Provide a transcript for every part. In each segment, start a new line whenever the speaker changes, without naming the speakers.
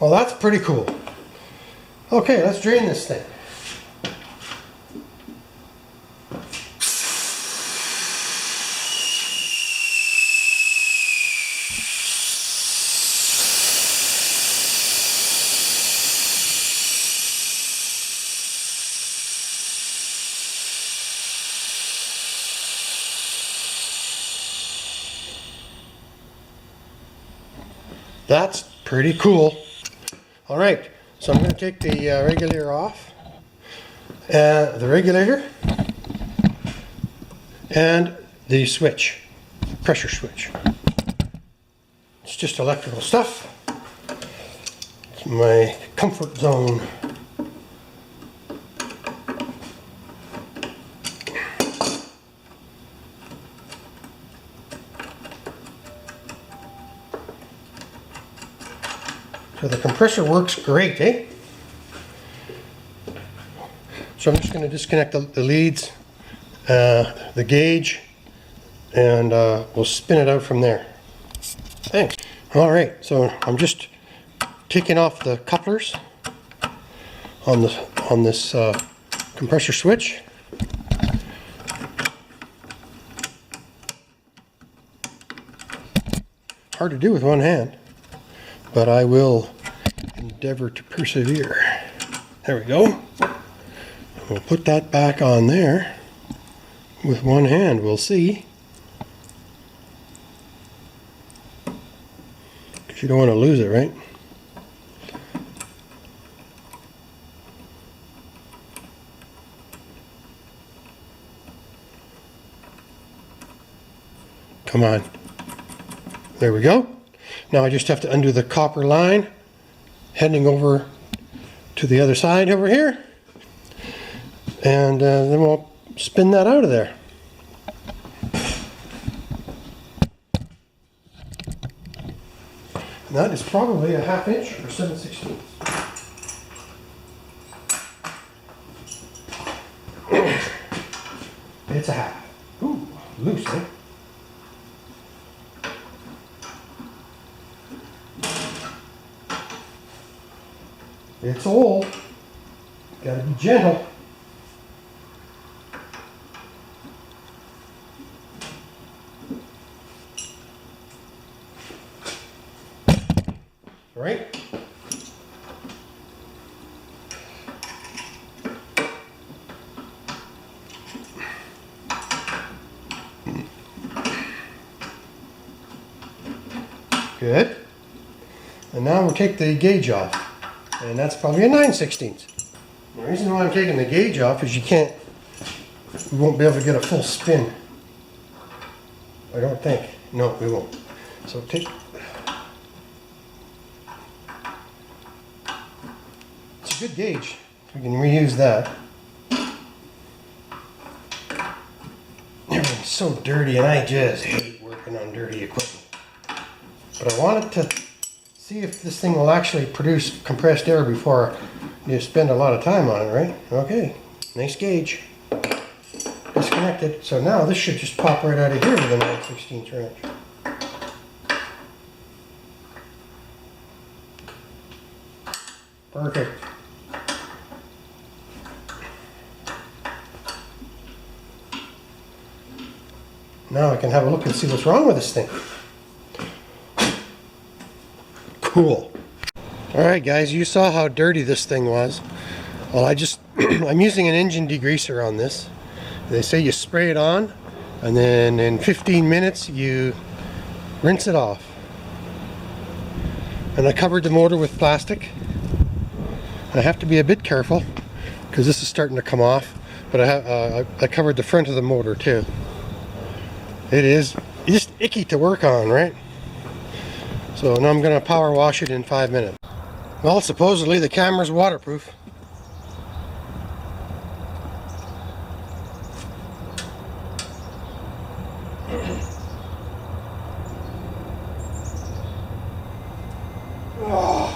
Well, that's pretty cool. Okay, let's drain this thing. That's pretty cool. All right, so I'm going to take the regulator off, the regulator, and the switch, pressure switch. It's just electrical stuff. It's my comfort zone. So the compressor works great, eh? So I'm just going to disconnect the leads, the gauge, and we'll spin it out from there. Thanks. All right, so I'm just taking off the couplers on this compressor switch. Hard to do with one hand, but I will endeavor to persevere. There we go. We'll put that back on there with one hand. We'll see. Because you don't want to lose it, right? Come on. There we go. Now I just have to undo the copper line heading over to the other side over here, and then we'll spin that out of there. And that is probably a 1/2 inch or 7/16. It's a 1/2. Ooh, loose, eh? It's old. Gotta be gentle. Right? Good. And now we'll take the gauge off. And that's probably a 9/16. The reason why I'm taking the gauge off is we won't be able to get a full spin. I don't think. No, we won't. So it's a good gauge. We can reuse that. Everything's so dirty, and I just hate working on dirty equipment. But I wanted to see if this thing will actually produce compressed air before you spend a lot of time on it, right? Okay, nice gauge. Disconnected. So now this should just pop right out of here with a 9/16 wrench. Perfect. Now I can have a look and see what's wrong with this thing. Cool. Alright guys, you saw how dirty this thing was. Well, I'm using an engine degreaser on this. They say you spray it on, and then in 15 minutes you rinse it off. And I covered the motor with plastic. I have to be a bit careful because this is starting to come off, but I covered the front of the motor too. It is just icky to work on, right? So now I'm going to power wash it in 5 minutes. Well, supposedly the camera's waterproof. Oh.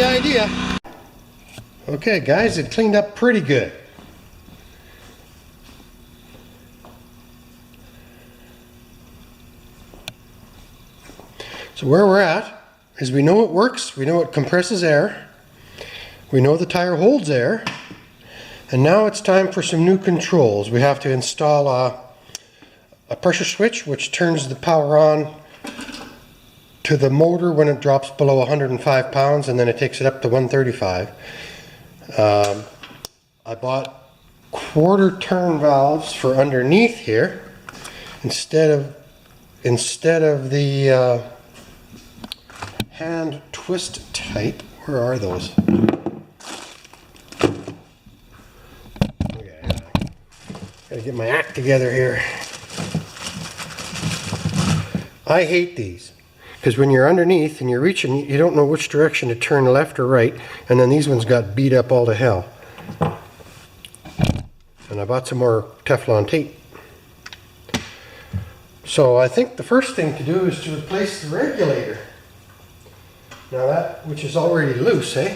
the idea. Okay guys, it cleaned up pretty good. So where we're at is we know it works, we know it compresses air, we know the tire holds air, and now it's time for some new controls. We have to install a pressure switch which turns the power on to the motor when it drops below 105 pounds, and then it takes it up to 135. I bought quarter turn valves for underneath here instead of the hand twist type. Where are those? Okay, gotta get my act together here. I hate these because when you're underneath and you're reaching, you don't know which direction to turn, left or right, and then these ones got beat up all to hell. And I bought some more Teflon tape. So I think the first thing to do is to replace the regulator. Now that, which is already loose, eh?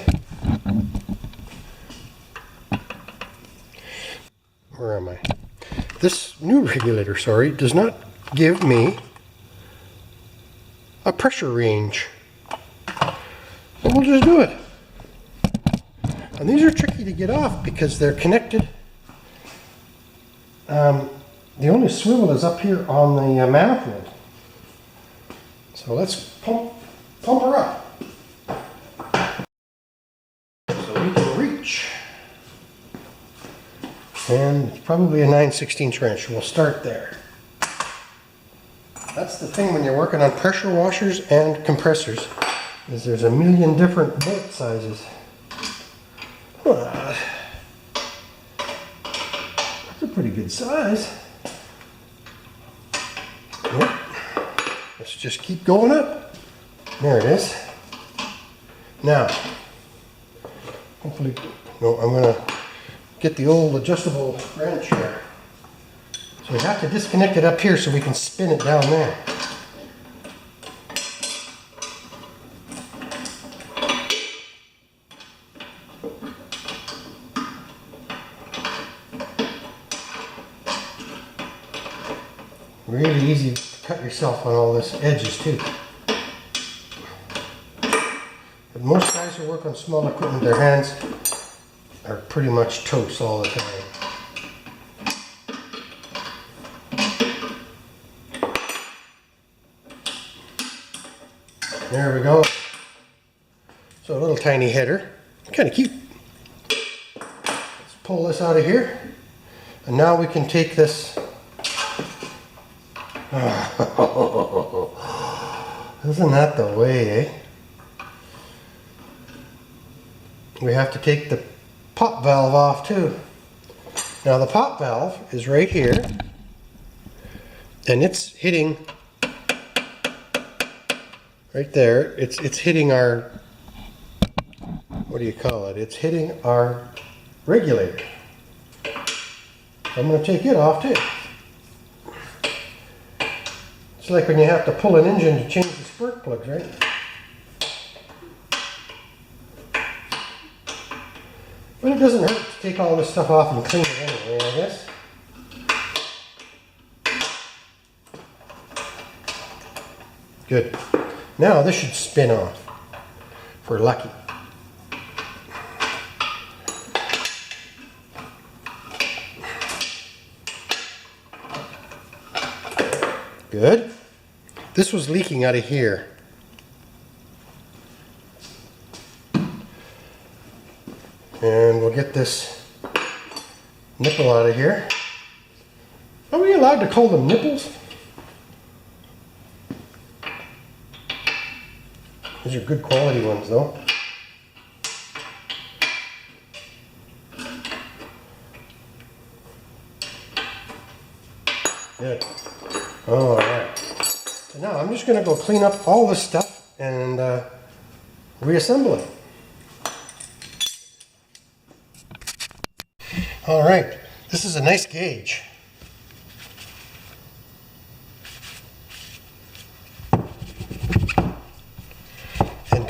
Where am I? This new regulator, sorry, does not give me a pressure range. But we'll just do it. And these are tricky to get off because they're connected. The only swivel is up here on the manifold. So let's pump her up. So we can reach. And it's probably a 9/16 wrench. We'll start there. That's the thing when you're working on pressure washers and compressors, is there's a million different bolt sizes. That's a pretty good size. Yep. Let's just keep going up. There it is. Now, hopefully, no, I'm going to get the old adjustable wrench here. So we have to disconnect it up here so we can spin it down there. Really easy to cut yourself on all this edges too. But most guys who work on small equipment, their hands are pretty much toast all the time. There we go. So a little tiny header, kind of cute. Let's pull this out of here, and now we can take this. Isn't that the way, eh? We have to take the pop valve off too. Now the pop valve is right here, and it's hitting right there. It's hitting our, what do you call it? It's hitting our regulator. I'm going to take it off too. It's like when you have to pull an engine to change the spark plugs, right? But it doesn't hurt to take all this stuff off and clean it anyway, I guess. Good. Now this should spin off, if we're lucky. Good. This was leaking out of here. And we'll get this nipple out of here. Are we allowed to call them nipples? These are good quality ones though. Good. Alright. So now I'm just going to go clean up all this stuff and reassemble it. Alright. This is a nice gauge.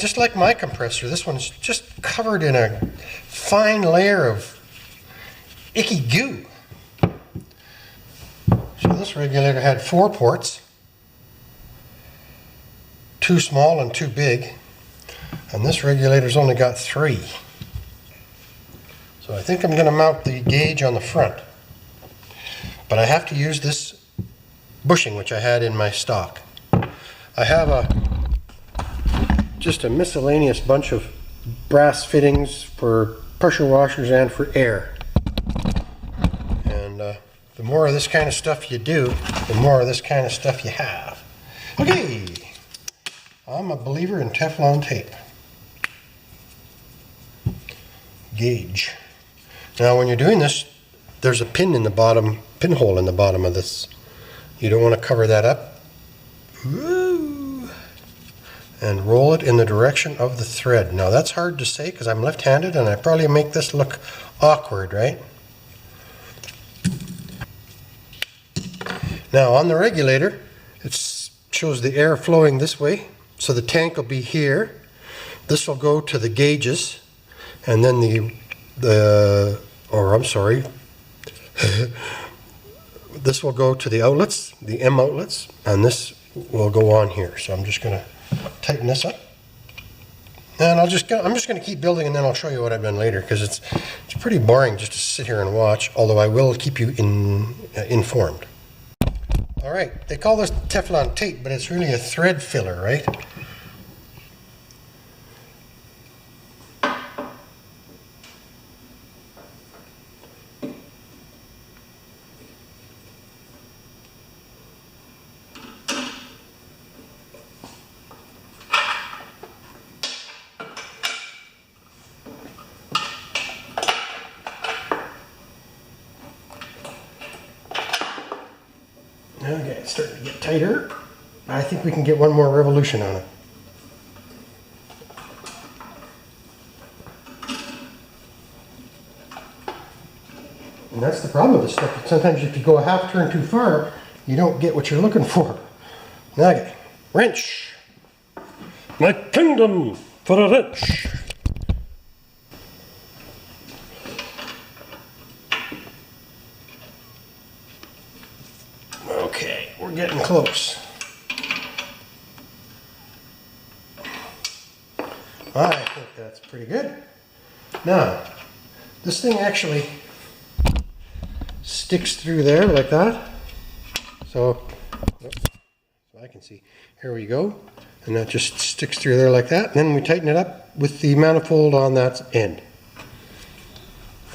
just like my compressor, this one's just covered in a fine layer of icky goo. So this regulator had 4 ports, 2 small and 2 big, and this regulator's only got 3. So I think I'm going to mount the gauge on the front, but I have to use this bushing which I had in my stock. I have just a miscellaneous bunch of brass fittings for pressure washers and for air. And the more of this kind of stuff you do, the more of this kind of stuff you have. Okay, I'm a believer in Teflon tape. Gauge. Now when you're doing this, there's a pin in the bottom, pinhole in the bottom of this. You don't want to cover that up. Woo. And roll it in the direction of the thread. Now that's hard to say because I'm left-handed and I probably make this look awkward, right? Now on the regulator, it shows the air flowing this way, so the tank will be here. This will go to the gauges, and then this will go to the outlets, the M outlets, and this will go on here. So I'm just going to tighten this up, and I'm just going to keep building, and then I'll show you what I've done later, because it's pretty boring just to sit here and watch. Although I will keep you informed. All right, they call this Teflon tape, but it's really a thread filler, right? Okay, it's starting to get tighter. I think we can get one more revolution on it. And that's the problem with this stuff. Sometimes if you go a half turn too far, you don't get what you're looking for. Okay, wrench. My kingdom for a wrench. Okay, we're getting close. I think that's pretty good. Now, this thing actually sticks through there like that. So I can see. Here we go. And that just sticks through there like that. And then we tighten it up with the manifold on that end.